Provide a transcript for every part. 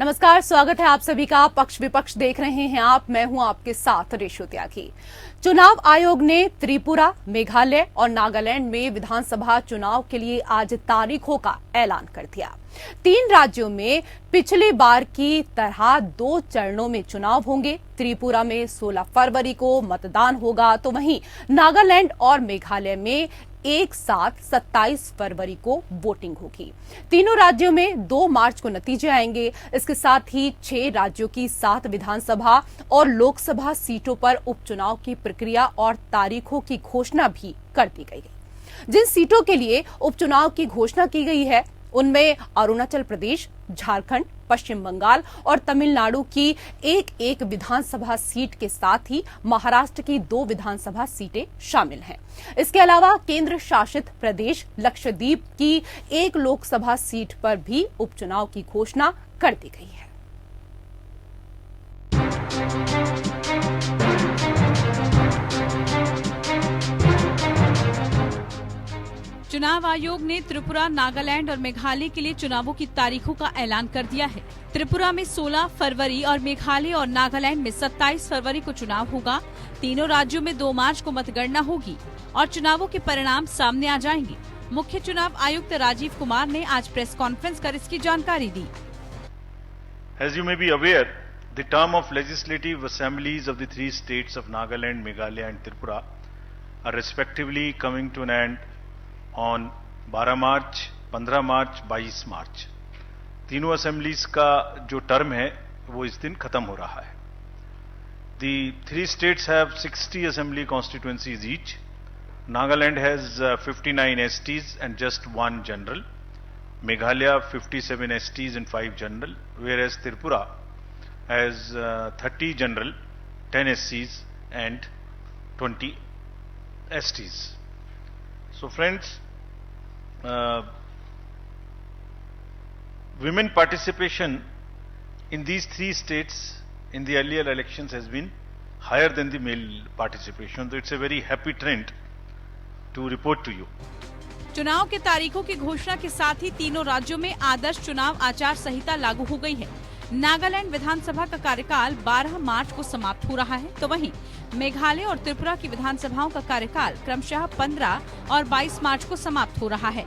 नमस्कार, स्वागत है आप सभी का। पक्ष विपक्ष देख रहे हैं आप। मैं हूं आपके साथ रेशु त्यागी। चुनाव आयोग ने त्रिपुरा, मेघालय और नागालैंड में विधानसभा चुनाव के लिए आज तारीखों का ऐलान कर दिया। 3 राज्यों में पिछली बार की तरह 2 चरणों में चुनाव होंगे। त्रिपुरा में 16 फरवरी को मतदान होगा, तो वहीं नागालैंड और मेघालय में एक साथ 27 फरवरी को वोटिंग होगी। तीनों राज्यों में 2 मार्च को नतीजे आएंगे। इसके साथ ही 6 राज्यों की 7 विधानसभा और लोकसभा सीटों पर उपचुनाव की प्रक्रिया और तारीखों की घोषणा भी कर दी गई है। जिन सीटों के लिए उपचुनाव की घोषणा की गई है उनमें अरुणाचल प्रदेश, झारखंड, पश्चिम बंगाल और तमिलनाडु की एक विधानसभा सीट के साथ ही महाराष्ट्र की 2 विधानसभा सीटें शामिल हैं। इसके अलावा केंद्र शासित प्रदेश लक्षद्वीप की 1 लोकसभा सीट पर भी उपचुनाव की घोषणा कर दी गई है। चुनाव आयोग ने त्रिपुरा, नागालैंड और मेघालय के लिए चुनावों की तारीखों का ऐलान कर दिया है। त्रिपुरा में 16 फरवरी और मेघालय और नागालैंड में 27 फरवरी को चुनाव होगा। तीनों राज्यों में 2 मार्च को मतगणना होगी और चुनावों के परिणाम सामने आ जाएंगे। मुख्य चुनाव आयुक्त राजीव कुमार ने आज प्रेस कॉन्फ्रेंस कर इसकी जानकारी दी। As you may be aware, the term of legislative assemblies of the 3 states of Nagaland, Meghalaya and Tripura are respectively coming to an end on 12 मार्च, 15 मार्च, 22 मार्च। तीनों असेंबलीज का जो टर्म है वो इस दिन खत्म हो रहा है। The 3 states have 60 assembly constituencies each. Nagaland has 59 STs and just 1 general. Meghalaya 57 STs and 5 general, whereas Tripura has 30 general, 10 SCs and 20 STs. So friends, women participation in these 3 states in the earlier elections has been higher than the male participation. So it's a very happy trend to report to you. चुनाव के तारीखों की घोषणा के साथ ही तीनों राज्यों में आदर्श चुनाव आचार संहिता लागू हो गई है। नागालैंड विधानसभा का कार्यकाल 12 मार्च को समाप्त हो रहा है, तो वहीं मेघालय और त्रिपुरा की विधानसभाओं का कार्यकाल क्रमशः 15 और 22 मार्च को समाप्त हो रहा है।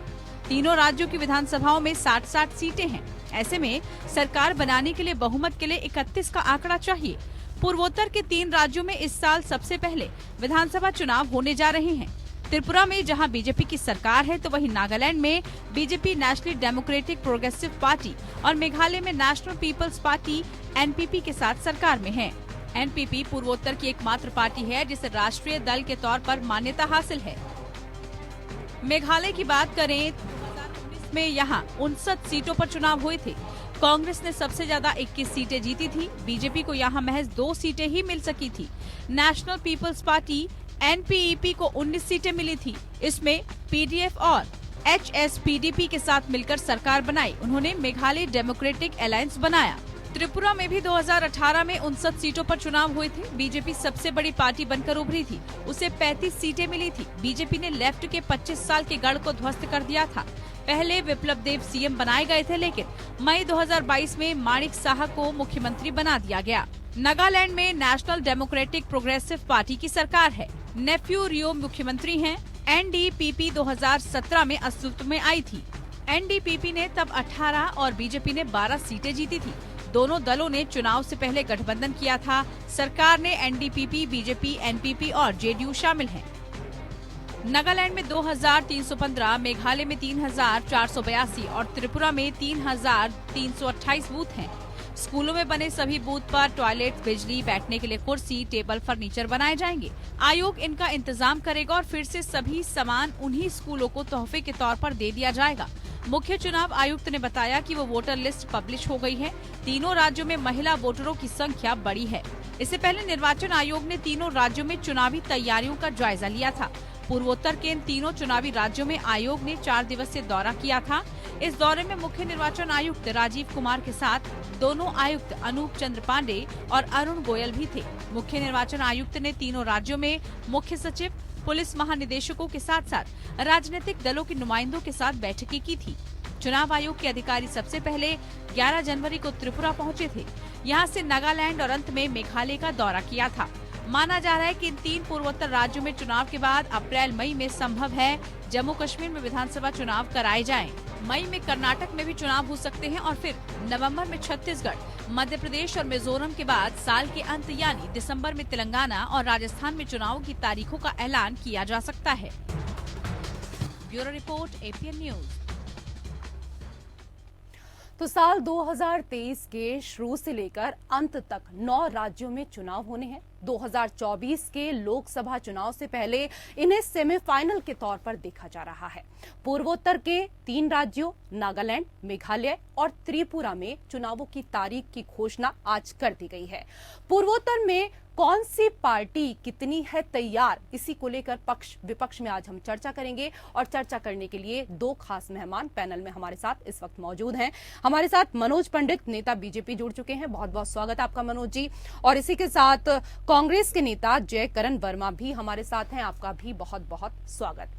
तीनों राज्यों की विधानसभाओं में 60-60 सीटें हैं। ऐसे में सरकार बनाने के लिए बहुमत के लिए 31 का आंकड़ा चाहिए। पूर्वोत्तर के 3 राज्यों में इस साल सबसे पहले विधानसभा चुनाव होने जा रहे हैं। त्रिपुरा में जहां बीजेपी की सरकार है, तो वहीं नागालैंड में BJP national democratic progressive party और मेघालय में नेशनल पीपल्स पार्टी एनपीपी के साथ सरकार में है। एनपीपी पूर्वोत्तर की एकमात्र पार्टी है जिसे राष्ट्रीय दल के तौर पर मान्यता हासिल है। मेघालय की बात करें, 2019 में यहाँ 59 सीटों पर चुनाव हुए थे। कांग्रेस ने सबसे ज्यादा 21 सीटें जीती थी। बीजेपी को यहाँ महज 2 सीटें ही मिल सकी थी। नेशनल पीपल्स पार्टी एनपीईपी को 19 सीटें मिली थी। इसमें पीडीएफ और एचएसपीडीपी के साथ मिलकर सरकार बनाई। उन्होंने मेघालय डेमोक्रेटिक अलायंस बनाया। त्रिपुरा में भी 2018 में 59 सीटों पर चुनाव हुए थे। बीजेपी सबसे बड़ी पार्टी बनकर उभरी थी। उसे 35 सीटें मिली थी। बीजेपी ने लेफ्ट के 25 साल के गढ़ को ध्वस्त कर दिया था। पहले विप्लव देव सीएम बनाए गए थे, लेकिन मई 2022 में माणिक साहा को मुख्यमंत्री बना दिया गया। नागालैंड में नेशनल डेमोक्रेटिक प्रोग्रेसिव पार्टी की सरकार है। नेफ्यू रियो मुख्यमंत्री हैं। एनडीपीपी 2017 में अस्तित्व में आई थी। एनडीपीपी ने तब 18 और बीजेपी ने 12 सीटें जीती थी। दोनों दलों ने चुनाव से पहले गठबंधन किया था। सरकार में एनडीपीपी, बीजेपी, एनपीपी और जेडीयू शामिल हैं। नागालैंड में 2315, मेघालय में 3482 और त्रिपुरा में 3328 बूथ हैं। स्कूलों में बने सभी बूथ पर टॉयलेट, बिजली, बैठने के लिए कुर्सी, टेबल, फर्नीचर बनाए जाएंगे। आयोग इनका इंतजाम करेगा और फिर से सभी सामान उन्हीं स्कूलों को तोहफे के तौर पर दे दिया जाएगा। मुख्य चुनाव आयुक्त ने बताया कि वो वोटर लिस्ट पब्लिश हो गई है। तीनों राज्यों में महिला वोटरों की संख्या बड़ी है। इससे पहले निर्वाचन आयोग ने तीनों राज्यों में चुनावी तैयारियों का जायजा लिया था। पूर्वोत्तर के इन तीनों चुनावी राज्यों में आयोग ने 4 दिवसीय दौरा किया था। इस दौरे में मुख्य निर्वाचन आयुक्त राजीव कुमार के साथ दोनों आयुक्त अनूप चंद्र पांडे और अरुण गोयल भी थे। मुख्य निर्वाचन आयुक्त ने तीनों राज्यों में मुख्य सचिव, पुलिस महानिदेशकों के साथ साथ राजनीतिक दलों के नुमाइंदों के साथ बैठकें की थी। चुनाव आयोग के अधिकारी सबसे पहले 11 जनवरी को त्रिपुरा पहुंचे थे। यहां से नागालैंड और अंत में मेघालय का दौरा किया था। माना जा रहा है कि इन 3 पूर्वोत्तर राज्यों में चुनाव के बाद अप्रैल-मई में संभव है जम्मू कश्मीर में विधानसभा चुनाव कराए जाएं। मई में कर्नाटक में भी चुनाव हो सकते हैं और फिर नवंबर में छत्तीसगढ़, मध्य प्रदेश और मिजोरम के बाद साल के अंत यानी दिसंबर में तेलंगाना और राजस्थान में चुनाव की तारीखों का ऐलान किया जा सकता है। Bureau report, APN news. तो साल 2023 के शुरू से लेकर अंत तक 9 राज्यों में चुनाव होने हैं। 2024 के लोकसभा चुनाव से पहले इन्हें सेमीफाइनल के तौर पर देखा जा रहा है। पूर्वोत्तर के 3 राज्यों नागालैंड, मेघालय और त्रिपुरा में चुनावों की तारीख की घोषणा आज कर दी गई है। पूर्वोत्तर में कौन सी पार्टी कितनी है तैयार, इसी को लेकर पक्ष विपक्ष में आज हम चर्चा करेंगे। और चर्चा करने के लिए 2 खास मेहमान पैनल में हमारे साथ इस वक्त मौजूद हैं। हमारे साथ मनोज पंडित, नेता बीजेपी, जुड़ चुके हैं। बहुत बहुत स्वागत है आपका मनोज जी। और इसी के साथ कांग्रेस के नेता जयकरण वर्मा भी हमारे साथ हैं, आपका भी बहुत बहुत स्वागत।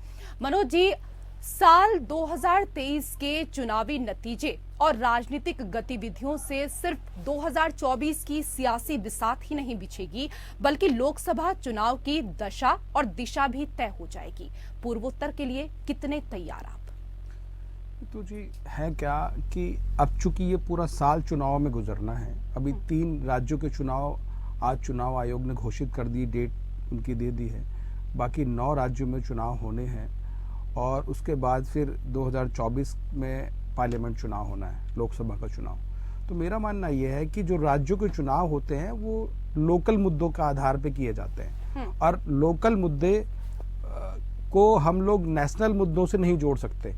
मनोज जी, साल 2023 के चुनावी नतीजे और राजनीतिक गतिविधियों से सिर्फ 2024 की सियासी बिसात ही नहीं बिछेगी, बल्कि लोकसभा चुनाव की दशा और दिशा भी तय हो जाएगी। पूर्वोत्तर के लिए कितने तैयार आप? तो जी है क्या कि अब चूंकि ये पूरा साल चुनाव में गुजरना है, अभी 3 राज्यों के चुनाव आज चुनाव आयोग ने घोषित कर दी, डेट उनकी दे दी है। बाकी 9 राज्यों में चुनाव होने हैं और उसके बाद फिर 2024 में पार्लियामेंट चुनाव होना है, लोकसभा का चुनाव। तो मेरा मानना यह है कि जो राज्यों के चुनाव होते हैं वो लोकल मुद्दों का आधार पे किए जाते हैं और लोकल मुद्दे को हम लोग नेशनल मुद्दों से नहीं जोड़ सकते।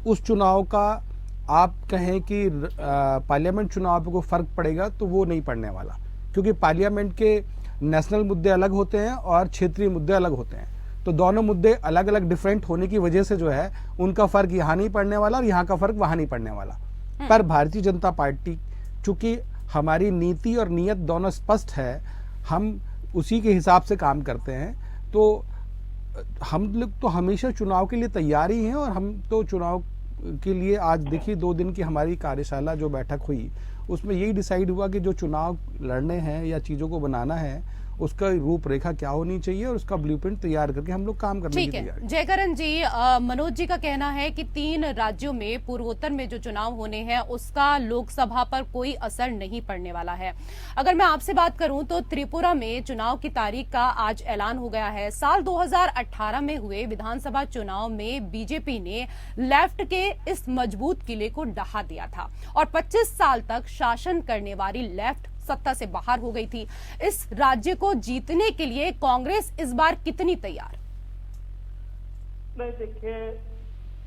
उस चुनाव का आप कहें कि पार्लियामेंट चुनाव पे कोई फर्क पड़ेगा तो वो नहीं पड़ने वाला, क्योंकि पार्लियामेंट के नेशनल मुद्दे अलग होते हैं और क्षेत्रीय मुद्दे अलग होते हैं। तो दोनों मुद्दे अलग अलग डिफरेंट होने की वजह से जो है उनका फर्क यहाँ नहीं पड़ने वाला और यहाँ का फर्क वहां नहीं पड़ने वाला। पर भारतीय जनता पार्टी, चूंकि हमारी नीति और नियत दोनों स्पष्ट है, हम उसी के हिसाब से काम करते हैं, तो हम लोग तो हमेशा चुनाव के लिए तैयार ही हैं। और हम तो चुनाव के लिए आज देखिए 2 दिन की हमारी कार्यशाला जो बैठक हुई उसमें यही डिसाइड हुआ कि जो चुनाव लड़ने हैं या चीज़ों को बनाना है उसका रूपरेखा क्या होनी चाहिए और उसका ब्लूप्रिंट तैयार करके हम लोग काम करने की तैयारी। ठीक है जयकरण जी, मनोज जी का कहना है कि 3 राज्यों में पूर्वोत्तर में जो चुनाव होने हैं उसका लोकसभा पर कोई असर नहीं पड़ने वाला है। अगर मैं आपसे बात करूं तो त्रिपुरा में चुनाव की तारीख का आज ऐलान हो गया है। साल 2018 में हुए विधानसभा चुनाव में बीजेपी ने लेफ्ट के इस मजबूत किले को ढहा दिया था और 25 साल तक शासन करने वाली लेफ्ट सत्ता से बाहर हो गई थी। इस राज्य को जीतने के लिए कांग्रेस इस बार कितनी तैयार? नहीं, देखिए,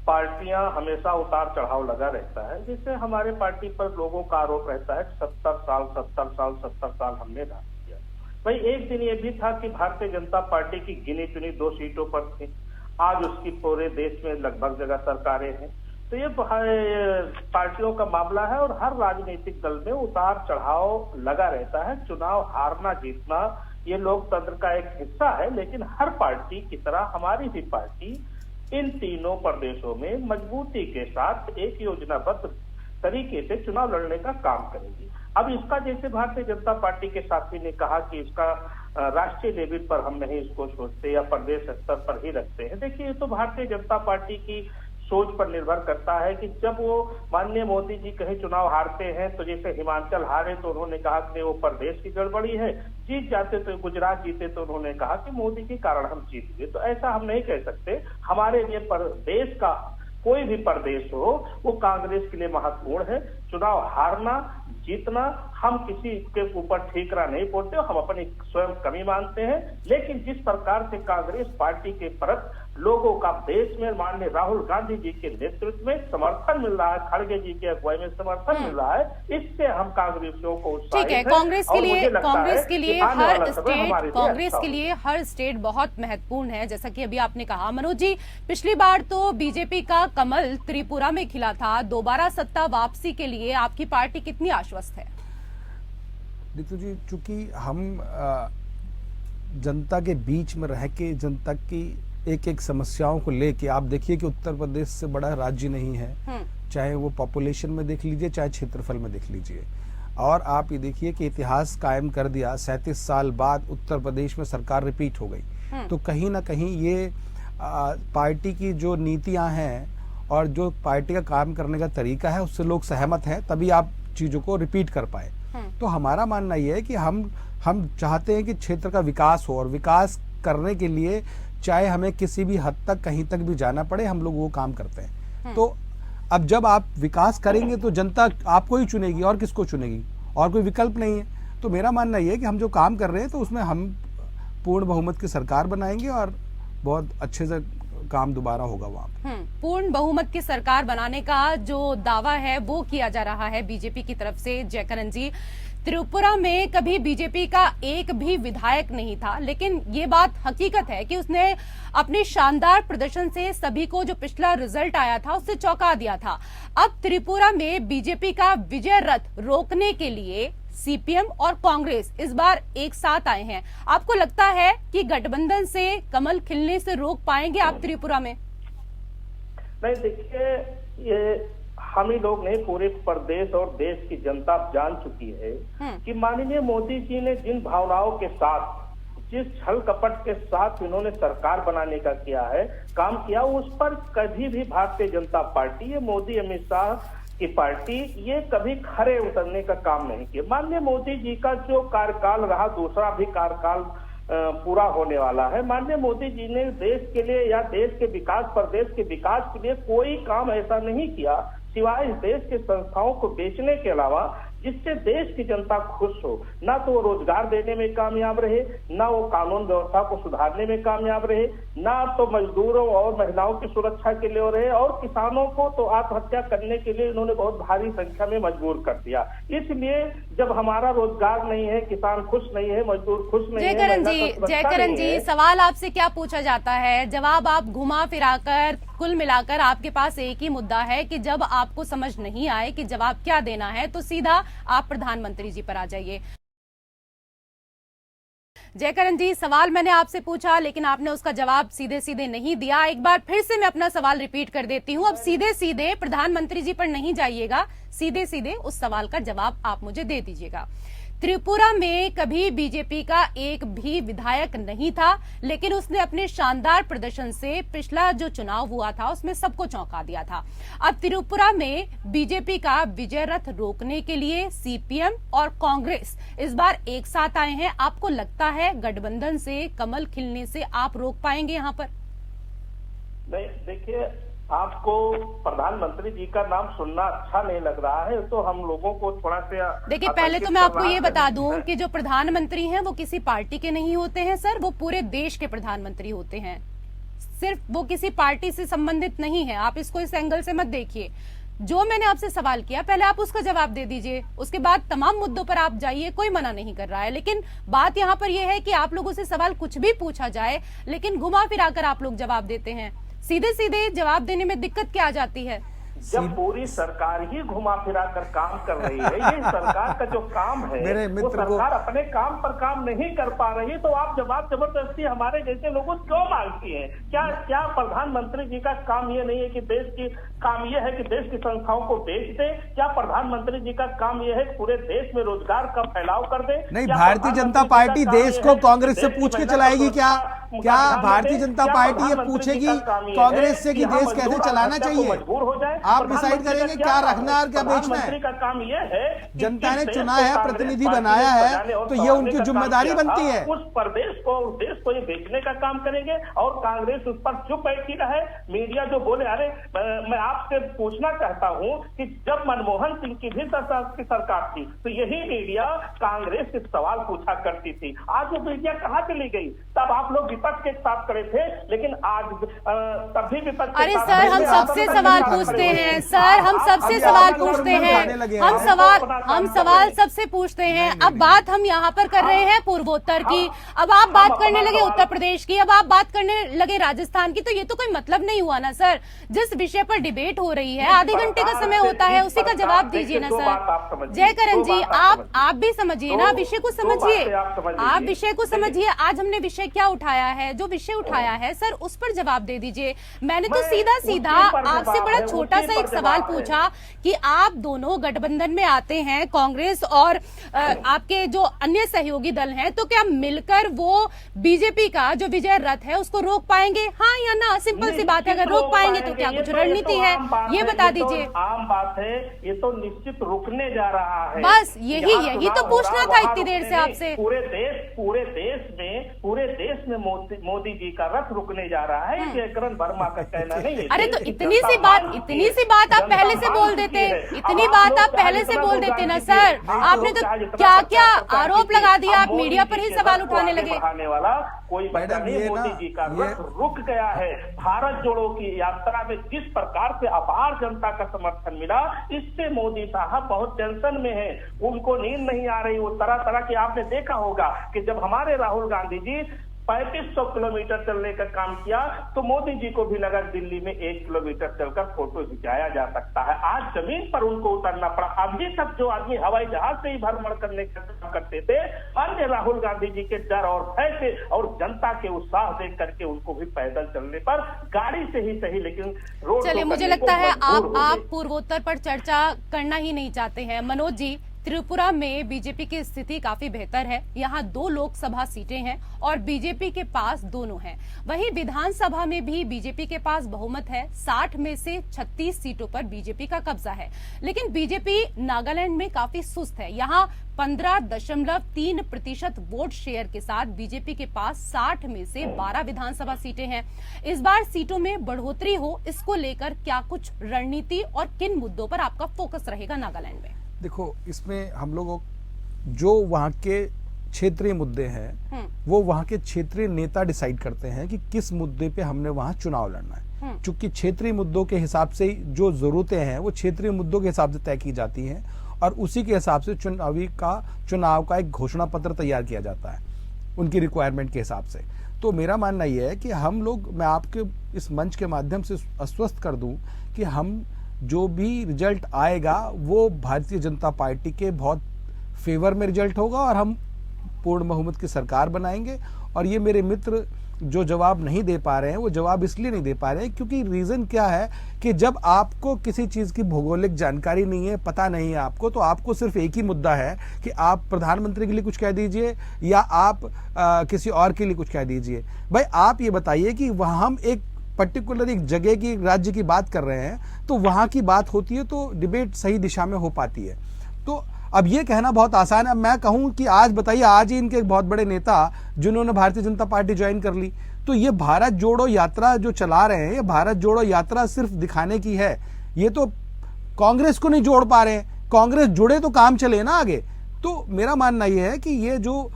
पार्टियां हमेशा उतार चढ़ाव लगा रहता है। जैसे हमारे पार्टी पर लोगों का आरोप रहता है 70 साल हमने राज किया। भाई एक दिन ये भी था कि भारतीय जनता पार्टी की गिनी चुनी 2 सीटों पर थी, आज उसकी पूरे देश में लगभग जगह सरकारें हैं। तो ये पार्टियों का मामला है और हर राजनीतिक दल में उतार चढ़ाव लगा रहता है। चुनाव हारना जीतना ये लोकतंत्र का एक हिस्सा है, लेकिन हर पार्टी की तरह हमारी भी पार्टी इन तीनों प्रदेशों में मजबूती के साथ एक योजनाबद्ध तरीके से चुनाव लड़ने का काम करेगी। अब इसका जैसे भारतीय जनता पार्टी के साथी ने कहा कि इसका राष्ट्रीय लेवल पर हम नहीं इसको सोचते या प्रदेश स्तर पर ही रखते हैं। देखिए, ये तो भारतीय जनता पार्टी की सोच पर निर्भर करता है कि जब वो माननीय मोदी जी कहीं चुनाव हारते हैं तो जैसे हिमाचल हारे तो उन्होंने कहा कि वो प्रदेश की गड़बड़ी है, जीत जाते तो गुजरात जीते तो उन्होंने कहा कि मोदी के कारण हम जीत गए। तो ऐसा हम नहीं कह सकते। हमारे लिए देश का कोई भी प्रदेश हो वो कांग्रेस के लिए महत्वपूर्ण है। चुनाव हारना जीतना हम किसी के ऊपर ठीकरा नहीं पोड़ते, हम अपनी स्वयं कमी मानते हैं। लेकिन जिस प्रकार से कांग्रेस पार्टी के प्रति लोगों का देश में माननीय राहुल गांधी जी के नेतृत्व में समर्थन मिल रहा है, खड़गे जी के अगुवाई में समर्थन मिल रहा है, इससे हम कांग्रेसियों को ठीक है। कांग्रेस के लिए हर स्टेट बहुत महत्वपूर्ण है, जैसा कि अभी आपने कहा। मनोज जी, पिछली बार तो बीजेपी का कमल त्रिपुरा में खिला था, दोबारा सत्ता वापसी के लिए आपकी पार्टी कितनी आश्वस्त है? देखो जी, चूंकि हम जनता के बीच में रह के जनता की एक एक समस्याओं को लेके, आप देखिए कि उत्तर प्रदेश से बड़ा राज्य नहीं है, चाहे वो पॉपुलेशन में देख लीजिए चाहे क्षेत्रफल में देख लीजिए। और आप ये देखिए कि इतिहास कायम कर दिया, 37 साल बाद उत्तर प्रदेश में सरकार रिपीट हो गई। तो कहीं ना कहीं ये पार्टी की जो नीतियां हैं और जो पार्टी का काम करने का तरीका है उससे लोग सहमत हैं, तभी आप चीजों को रिपीट कर पाए। तो हमारा मानना यह है कि हम चाहते हैं कि क्षेत्र का विकास हो, और विकास करने के लिए चाहे हमें किसी भी हद तक कहीं तक भी जाना पड़े, हम लोग वो काम करते हैं। तो अब जब आप विकास करेंगे तो जनता आपको ही चुनेगी, और किसको चुनेगी, और कोई विकल्प नहीं है। तो मेरा मानना यह है कि हम जो काम कर रहे हैं तो उसमें हम पूर्ण बहुमत की सरकार बनाएंगे और बहुत अच्छे से काम दोबारा होगा वहाँ। पूर्ण बहुमत की सरकार बनाने का जो दावा है वो किया जा रहा है बीजेपी की तरफ से। जयकरण जी, त्रिपुरा में कभी बीजेपी का एक भी विधायक नहीं था, लेकिन ये बात हकीकत है कि उसने अपने शानदार प्रदर्शन से सभी को, जो पिछला रिजल्ट आया था उससे चौंका दिया था। अब त्रिपुरा में बीजेपी का विजय रथ रोकने के लिए सीपीएम और कांग्रेस इस बार एक साथ आए हैं। आपको लगता है कि गठबंधन से कमल खिलने से रोक पाएंगे आप त्रिपुरा में? नहीं, देखिए, ये हम ही लोग नहीं, पूरे प्रदेश और देश की जनता जान चुकी है कि माननीय मोदी जी ने जिन भावनाओं के साथ, जिस छल कपट के साथ इन्होंने सरकार बनाने का किया है, काम किया, उस पर कभी भी भारतीय जनता पार्टी, ये मोदी अमित शाह की पार्टी, ये कभी खरे उतरने का काम नहीं किया। माननीय मोदी जी का जो कार्यकाल रहा, दूसरा भी कार्यकाल पूरा होने वाला है। माननीय मोदी जी ने देश के लिए या देश के विकास, प्रदेश के विकास के लिए कोई काम ऐसा नहीं किया सिवाय इस देश के संस्थाओं को बेचने के अलावा, जिससे देश की जनता खुश हो। ना तो वो रोजगार देने में कामयाब रहे, ना वो कानून व्यवस्था को सुधारने में कामयाब रहे, ना तो मजदूरों और महिलाओं की सुरक्षा के लिए रहे, और किसानों को तो आत्महत्या करने के लिए इन्होंने बहुत भारी संख्या में मजबूर कर दिया। इसलिए जब हमारा रोजगार नहीं है, किसान खुश नहीं है, मजदूर खुश नहीं है। जयकरण जी, सवाल आपसे क्या पूछा जाता है, जवाब आप घुमा फिराकर, कुल मिलाकर आपके पास एक ही मुद्दा है कि जब आपको समझ नहीं आए कि जवाब क्या देना है तो सीधा आप प्रधानमंत्री जी पर आ जाइए। जयकरण जी, सवाल मैंने आपसे पूछा लेकिन आपने उसका जवाब सीधे सीधे नहीं दिया। एक बार फिर से मैं अपना सवाल रिपीट कर देती हूँ। अब सीधे सीधे प्रधानमंत्री जी पर नहीं जाइएगा, सीधे सीधे उस सवाल का जवाब आप मुझे दे दीजिएगा। त्रिपुरा में कभी बीजेपी का एक भी विधायक नहीं था, लेकिन उसने अपने शानदार प्रदर्शन से पिछला जो चुनाव हुआ था उसमें सबको चौंका दिया था। अब त्रिपुरा में बीजेपी का विजय रथ रोकने के लिए सीपीएम और कांग्रेस इस बार एक साथ आए हैं। आपको लगता है गठबंधन से कमल खिलने से आप रोक पाएंगे यहाँ पर? नहीं, देखिए, आपको प्रधानमंत्री जी का नाम सुनना अच्छा नहीं लग रहा है तो हम लोगों को थोड़ा सा, देखिए, पहले तो मैं आपको ये बता दूं कि जो प्रधानमंत्री हैं वो किसी पार्टी के नहीं होते हैं सर, वो पूरे देश के प्रधानमंत्री होते हैं। सिर्फ वो किसी पार्टी से संबंधित नहीं है, आप इसको इस एंगल से मत देखिए। जो मैंने आपसे सवाल किया पहले आप उसका जवाब दे दीजिए, उसके बाद तमाम मुद्दों पर आप जाइए, कोई मना नहीं कर रहा है। लेकिन बात यहाँ पर यह है कि आप लोगों से सवाल कुछ भी पूछा जाए लेकिन घुमा फिराकर आप लोग जवाब देते हैं। सीधे सीधे जवाब देने में दिक्कत क्या आ जाती है? जब पूरी सरकार ही घुमा फिरा कर काम कर रही है, ये सरकार का जो काम है वो सरकार अपने काम पर काम नहीं कर पा रही, तो आप जवाब जबरदस्ती हमारे जैसे लोगों क्यों मांगती हैं? क्या प्रधानमंत्री जी का काम ये नहीं है कि देश की काम ये है कि देश की संस्थाओं को बेच दे? क्या प्रधानमंत्री जी का काम ये है कि पूरे देश में रोजगार का फैलाव कर दे? नहीं, भारतीय जनता पार्टी देश को कांग्रेस से पूछ के चलाएगी क्या? भारतीय जनता पार्टी ये पूछेगी कांग्रेस से कि देश कैसे चलाना चाहिए? मजबूर हो जाए, आप डिसाइड करेंगे क्या रखना है और क्या बेचना है। का काम ये है, जनता ने चुना है, प्रतिनिधि बनाया है, तो ये उनकी जिम्मेदारी बनती है। उस प्रदेश को, उस देश को ये बेचने का काम करेंगे और कांग्रेस उस पर चुप बैठी रहे। मीडिया जो बोले, अरे मैं आपसे पूछना चाहता हूं कि जब मनमोहन सिंह की भी सरकार थी तो यही मीडिया कांग्रेस से सवाल पूछा करती थी। आज वो मीडिया कहाँ चली गई? तब आप लोग विपक्ष के साथ खड़े थे, लेकिन आज तभी विपक्ष। अरे सर, हम सबसे सवाल पूछते हैं सर, हम सबसे सवाल पूछते हैं, हम सवाल सबसे पूछते हैं। अब बात हम यहाँ पर कर रहे हैं पूर्वोत्तर की, अब आप बात करने लगे उत्तर प्रदेश की, अब आप बात करने लगे राजस्थान की, तो ये तो कोई मतलब नहीं हुआ ना सर। जिस विषय पर डिबेट हो रही है आधे घंटे का समय होता है, उसी का जवाब दीजिए ना सर। जयकरण जी, आप भी समझिए ना, विषय को समझिए, आप विषय को समझिए। आज हमने विषय क्या उठाया है, जो विषय उठाया है, सर उस पर जवाब दे दीजिए। मैंने तो सीधा सीधा आपसे बड़ा छोटा सा एक सवाल पूछा कि आप दोनों गठबंधन में आते हैं, कांग्रेस और आपके जो अन्य सहयोगी दल हैं, तो क्या मिलकर वो बीजेपी का जो विजय रथ है उसको रोक पाएंगे, हाँ या ना? सिंपल सी बात है, अगर रोक पाएंगे तो क्या कुछ रणनीति है, ये बता दीजिए। आम बात है, ये तो निश्चित रुकने जा रहा है। बस यही तो पूछना था इतनी देर से आपसे। पूरे देश में मोदी जी का रथ रुकने जा रहा है, ये करण वर्मा का कहना नहीं है। अरे तो इतनी सी बात आप पहले से बोल देते, इतनी बात आप पहले से बोल देते ना सर। आपने तो क्या क्या आरोप लगा दिया, आप मीडिया पर ही सवाल उठाने लगे। वाला कोई बच्चा नहीं, मोदी जी का रथ रुक गया है। भारत जोड़ो की यात्रा में जिस प्रकार से अपार जनता का समर्थन मिला, इससे मोदी साहब बहुत टेंशन में है, उनको नींद नहीं आ रही। वो तरह तरह की, आपने देखा होगा कि जब हमारे राहुल गांधी जी 3500 किलोमीटर चलने का काम किया, तो मोदी जी को भी लगा दिल्ली में 1 किलोमीटर चलकर फोटो खिंचाया जा सकता है। आज जमीन पर उनको उतरना पड़ा। अभी तक जो आदमी हवाई जहाज से ही भ्रमण करने का काम करते थे, अन्य राहुल गांधी जी के डर और भय से और जनता के उत्साह देख करके उनको भी पैदल चलने पर, गाड़ी से ही सही लेकिन रोड। चलिए, मुझे लगता है आप पूर्वोत्तर पर चर्चा करना ही नहीं चाहते हैं। मनोज जी, त्रिपुरा में बीजेपी की स्थिति काफी बेहतर है। यहाँ 2 लोकसभा सीटें हैं और बीजेपी के पास दोनों हैं। वहीं विधानसभा में भी बीजेपी के पास बहुमत है, 60 में से 36 सीटों पर बीजेपी का कब्जा है। लेकिन बीजेपी नागालैंड में काफी सुस्त है। यहाँ 15.3% वोट शेयर के साथ बीजेपी के पास 60 में से 12 विधानसभा सीटें हैं। इस बार सीटों में बढ़ोतरी हो, इसको लेकर क्या कुछ रणनीति और किन मुद्दों पर आपका फोकस रहेगा नागालैंड में? देखो, इसमें हम लोगों जो वहाँ के क्षेत्रीय मुद्दे हैं वो वहाँ के क्षेत्रीय नेता डिसाइड करते हैं कि किस मुद्दे पे हमने वहाँ चुनाव लड़ना है। चूंकि क्षेत्रीय मुद्दों के हिसाब से जो जरूरतें हैं वो क्षेत्रीय मुद्दों के हिसाब से तय की जाती हैं और उसी के हिसाब से चुनाव का एक घोषणा पत्र तैयार किया जाता है उनकी रिक्वायरमेंट के हिसाब से। तो मेरा मानना यह है कि हम लोग, मैं आपके इस मंच के माध्यम से आश्वस्त कर दूं कि हम जो भी रिजल्ट आएगा वो भारतीय जनता पार्टी के बहुत फेवर में रिजल्ट होगा और हम पूर्ण बहुमत की सरकार बनाएंगे। और ये मेरे मित्र जो जवाब नहीं दे पा रहे हैं, वो जवाब इसलिए नहीं दे पा रहे हैं क्योंकि रीजन क्या है कि जब आपको किसी चीज की भौगोलिक जानकारी नहीं है, पता नहीं है आपको, तो आपको सिर्फ एक ही मुद्दा है कि आप प्रधानमंत्री के लिए कुछ कह दीजिए या आप किसी और के लिए कुछ कह दीजिए। भाई आप ये बताइए कि वहां हम एक पर्टिकुलर एक जगह की, एक राज्य की बात कर रहे हैं, तो वहां की बात होती है तो डिबेट सही दिशा में हो पाती है। तो अब ये कहना बहुत आसान है। अब मैं कहूं कि आज बताइए, आज ही इनके एक बहुत बड़े नेता जिन्होंने भारतीय जनता पार्टी ज्वाइन कर ली, तो ये भारत जोड़ो यात्रा जो चला रहे हैं, ये भारत जोड़ो यात्रा सिर्फ दिखाने की है। ये तो कांग्रेस को नहीं जोड़ पा रहे हैं, कांग्रेस जुड़े तो काम चले ना आगे। तो मेरा मानना यह है कि ये जो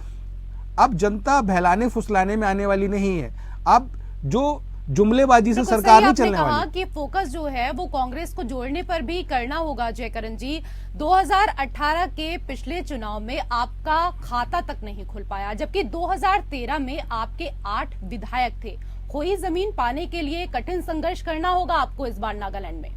अब जनता बहलाने फुसलाने में आने वाली नहीं है, अब जो जुमलेबाजी से सरकार नहीं चलने वाली। कहा कि फोकस जो है वो कांग्रेस को जोड़ने पर भी करना होगा। जयकरण जी, 2018 के पिछले चुनाव में आपका खाता तक नहीं खुल पाया, जबकि 2013 में आपके 8 विधायक थे। खोई जमीन पाने के लिए कठिन संघर्ष करना होगा आपको इस बार नागालैंड में।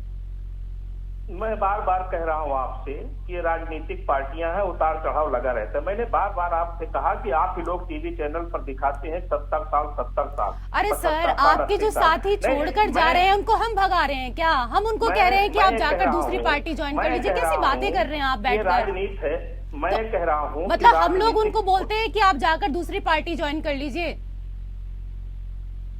मैं बार बार कह रहा हूं आपसे कि ये राजनीतिक पार्टियां हैं, उतार चढ़ाव लगा रहता है। मैंने बार बार आपसे कहा कि आप ही लोग टीवी चैनल पर दिखाते हैं 70 साल। अरे सर, आपके जो साथी छोड़कर जा रहे हैं उनको हम भगा रहे हैं क्या? हम उनको कह रहे हैं कि आप जाकर दूसरी पार्टी ज्वाइन कर लीजिए। कैसी बातें कर रहे हैं आप बैठकर? राजनीति है, मैं कह रहा हूँ। मतलब हम लोग उनको बोलते हैं कि आप जाकर दूसरी पार्टी ज्वाइन कर लीजिए।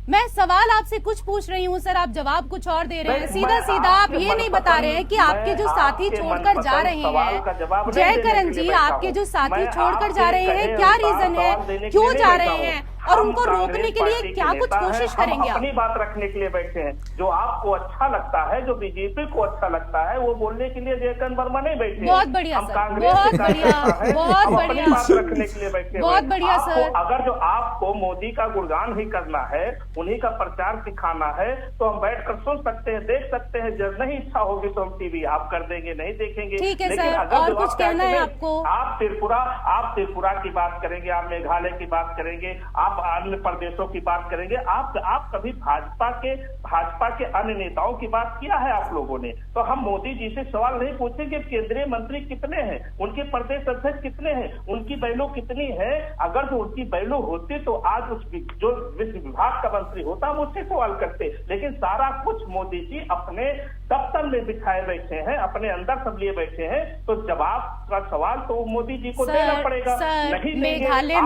मैं सवाल आपसे कुछ पूछ रही हूँ सर, आप जवाब कुछ और दे रहे हैं। सीधा सीधा आप ये नहीं बता रहे हैं कि आपके जो साथी छोड़कर जा रहे हैं, जयकरण जी, आपके जो साथी छोड़कर जा रहे हैं, क्या रीजन है, क्यों जा रहे हैं, और उनको रोकने के लिए क्या कुछ कोशिश करेंगे? अपनी बात रखने के लिए बैठे हैं। जो आपको अच्छा लगता है, जो बीजेपी को अच्छा लगता है, वो बोलने के लिए जयकरण वर्मा नहीं बैठे। बहुत बढ़िया सर, बहुत बढ़िया, बहुत बढ़िया, बात रखने के लिए बैठे। बहुत बढ़िया सर। अगर जो आपको मोदी का गुणगान ही करना है, उन्हीं का प्रचार दिखाना है, तो हम बैठकर सुन सकते हैं, देख सकते हैं। जब नहीं इच्छा होगी तो हम टीवी आप कर देंगे, नहीं देखेंगे। ठीक है सर, और कुछ कहना है आपको? आप त्रिपुरा की बात करेंगे, आप मेघालय की बात करेंगे, आप अन्य प्रदेशों की बात करेंगे। आप कभी भाजपा के अन्य नेताओं की बात किया है आप लोगों ने? तो हम मोदी जी से सवाल नहीं पूछेंगे केंद्रीय मंत्री कितने हैं, उनके प्रदेश अध्यक्ष कितने हैं, उनकी बैलो कितनी है। अगर जो उनकी बैलो होती तो आज उस जो विभाग का मंत्री होता हम उससे सवाल करते, लेकिन सारा कुछ मोदी जी अपने दफ्तर में बिठाए बैठे हैं, अपने अंदर सब लिए बैठे हैं। तो जवाब का सवाल तो मोदी जी को देना पड़ेगा। नहीं मेघालय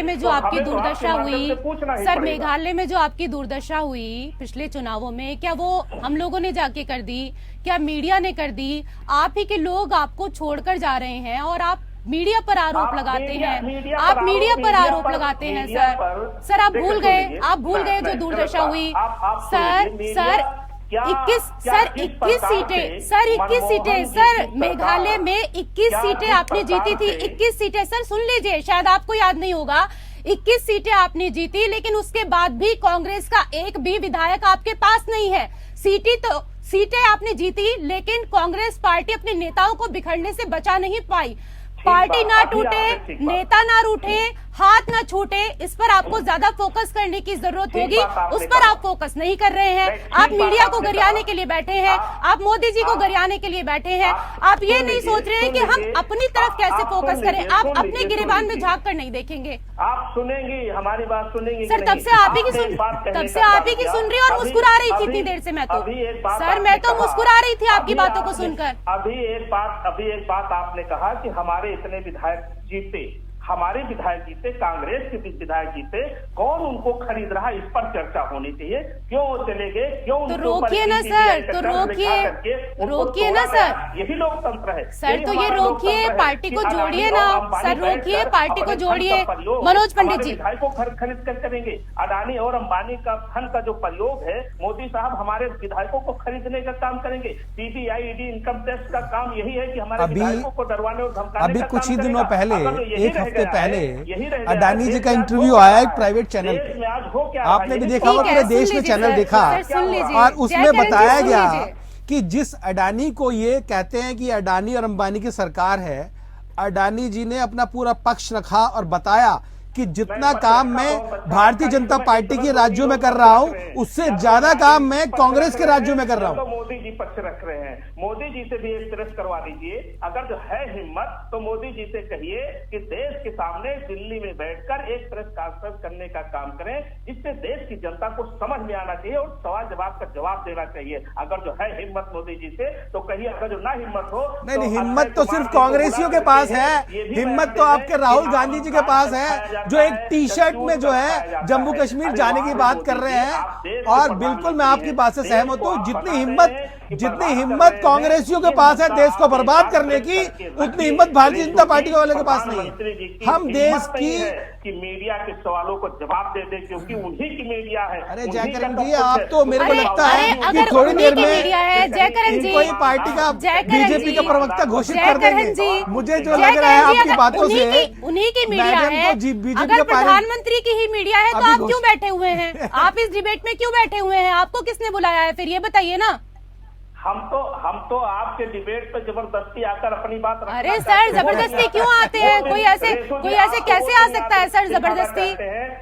में जो आपकी दुर्दशा हुई, सर मेघालय में जो आपकी दुर्दशा हुई पिछले चुनावों में, क्या वो हम लोगों ने जाके कर दी? क्या मीडिया ने कर दी? आप ही के लोग आपको छोड़कर जा रहे हैं और आप मीडिया पर आरोप लगाते हैं। आप मीडिया पर आरोप लगाते हैं सर आप भूल गए जो दुर्दशा हुई। सर 21 सीटें सर मेघालय में 21 सीटें आपने जीती थी। 21 सीटें सर सुन लीजिए, शायद आपको याद नहीं होगा। 21 सीटें आपने जीती, लेकिन उसके बाद भी कांग्रेस का एक भी विधायक आपके पास नहीं है। सीटें आपने जीती, लेकिन कांग्रेस पार्टी अपने नेताओं को बिखरने से बचा नहीं पाई। पार्टी ना टूटे, नेता ना रूठे, हाथ ना छूटे, इस पर आपको ज्यादा फोकस करने की जरूरत होगी। उस पर आप फोकस नहीं कर रहे हैं। आप मीडिया को गरियाने के लिए बैठे हैं, आप मोदी जी को गरियाने के लिए बैठे हैं। आप ये नहीं सोच रहे हैं कि हम अपनी तरफ कैसे फोकस करें। आप अपने गिरेबान में झांक कर नहीं देखेंगे। आप सुनेंगी हमारी बात, सुनेंगी सर? तब से आप ही की सुन रही और मुस्कुरा रही थी इतनी देर से। मैं तो मुस्कुरा रही थी आपकी बातों को सुनकर। अभी एक बात आपने कहा कि हमारे इतने विधायक जीते, हमारे विधायक जीते, कांग्रेस के विधायक जीते, कौन उनको खरीद रहा, इस पर चर्चा होनी चाहिए। क्यों चले गए, क्यों? तो रोकिए ना सर, तो रोकिए ना सर, यही लोकतंत्र है सर। तो ये रोकिए, पार्टी को जोड़िए ना सर, रोकिए पार्टी को जोड़िए। मनोज पंडित जी, विधायकों खरीद कर करेंगे। अडानी और अंबानी का धन का जो प्रयोग है, मोदी साहब हमारे विधायकों को खरीदने का काम करेंगे। सीबीआई, ईडी, इनकम टैक्स का काम यही है कि हमारे विधायकों को डरवाने और धमकाने अभी कुछ ही दिनों पहले, एक हफ्ते पहले अडानी जी का तो इंटरव्यू आया एक प्राइवेट चैनल पे, आपने भी देखा होगा, पूरे देश में चैनल देखा, और उसमें बताया गया कि जिस अडानी को ये कहते हैं कि अडानी और अंबानी की सरकार है, अडानी जी ने अपना पूरा पक्ष रखा और बताया कि जितना काम मैं भारतीय जनता पार्टी के राज्यों में कर रहा हूं, उससे ज्यादा काम मैं कांग्रेस के राज्यों में कर रहा हूं। मोदी जी पक्ष रख रहे हैं, मोदी जी से भी एक प्रेस करवा दीजिए। अगर जो है हिम्मत तो मोदी जी से कहिए कि देश के सामने दिल्ली में बैठकर एक प्रेस कॉन्फ्रेंस करने का काम करें, जिससे देश की जनता को समझ में आना चाहिए और सवाल जवाब का जवाब देना चाहिए। अगर जो है हिम्मत मोदी जी से तो कहिए, अगर जो ना हिम्मत हो नहीं, हिम्मत तो सिर्फ कांग्रेसियों के पास है। हिम्मत तो आपके राहुल गांधी जी के पास है, जो एक टी शर्ट में जो है जम्मू कश्मीर जाने की बात कर रहे हैं। और बिल्कुल मैं आपकी बात से सहमत हूं, जितनी हिम्मत कांग्रेसियों के पास है देश को बर्बाद करने की, उतनी हिम्मत भारतीय जनता पार्टी वालों के पास नहीं है। हम देश की मीडिया के सवालों को जवाब दे दे, क्योंकि उन्हीं की मीडिया है। अरे जयकरण जी, आप तो मेरे को लगता है कि थोड़ी देर में कोई पार्टी का बीजेपी का प्रवक्ता घोषित कर देंगे। मुझे जो लग रहा है आपकी बातों से, उन्हीं की मीडिया है। अगर प्रधानमंत्री की ही मीडिया है तो आप क्यों बैठे हुए हैं? आप इस डिबेट में क्यों बैठे हुए हैं? आपको किसने बुलाया है फिर, ये बताइए ना। हम तो आपके डिबेट पे जबरदस्ती आकर अपनी बात रखना। अरे सर, जबरदस्ती क्यों आते हैं? कोई ऐसे कैसे आ सकता है सर जबरदस्ती?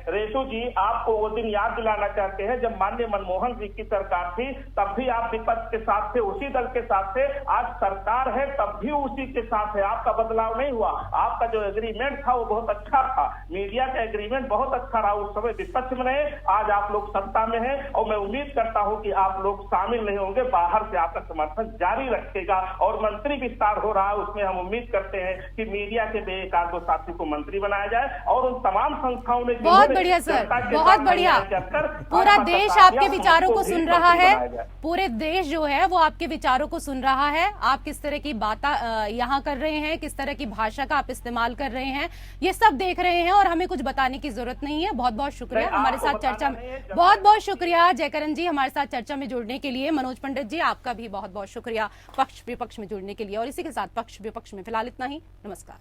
रेशु जी, आपको वो दिन याद दिलाना चाहते हैं जब माननीय मनमोहन जी की सरकार थी, तब भी आप विपक्ष के साथ थे, उसी दल के साथ थे। आज सरकार है तब भी उसी के साथ है, आपका बदलाव नहीं हुआ। आपका जो एग्रीमेंट था वो बहुत अच्छा था, मीडिया का एग्रीमेंट बहुत अच्छा रहा। उस समय विपक्ष में रहे, आज आप लोग सत्ता में हैं, और मैं उम्मीद करता हूं कि आप लोग शामिल नहीं होंगे, बाहर से आपका समर्थन जारी रखेगा। और मंत्री विस्तार हो रहा है, उसमें हम उम्मीद करते हैं कि मीडिया के एक आध दो साथी को मंत्री बनाया जाए, और उन तमाम संस्थाओं में। बहुत बढ़िया सर, बहुत बढ़िया। पूरा देश आपके विचारों को सुन रहा है, पूरे देश जो है वो आपके विचारों को सुन रहा है। आप किस तरह की बात यहाँ कर रहे हैं, किस तरह की भाषा का आप इस्तेमाल कर रहे हैं, ये सब देख रहे हैं, और हमें कुछ बताने की जरूरत नहीं है। बहुत बहुत शुक्रिया हमारे साथ चर्चा में, बहुत बहुत शुक्रिया जयकरण जी हमारे साथ चर्चा में जुड़ने के लिए। मनोज पंडित जी, आपका भी बहुत बहुत शुक्रिया पक्ष विपक्ष में जुड़ने के लिए। और इसी के साथ पक्ष विपक्ष में फिलहाल इतना ही। नमस्कार।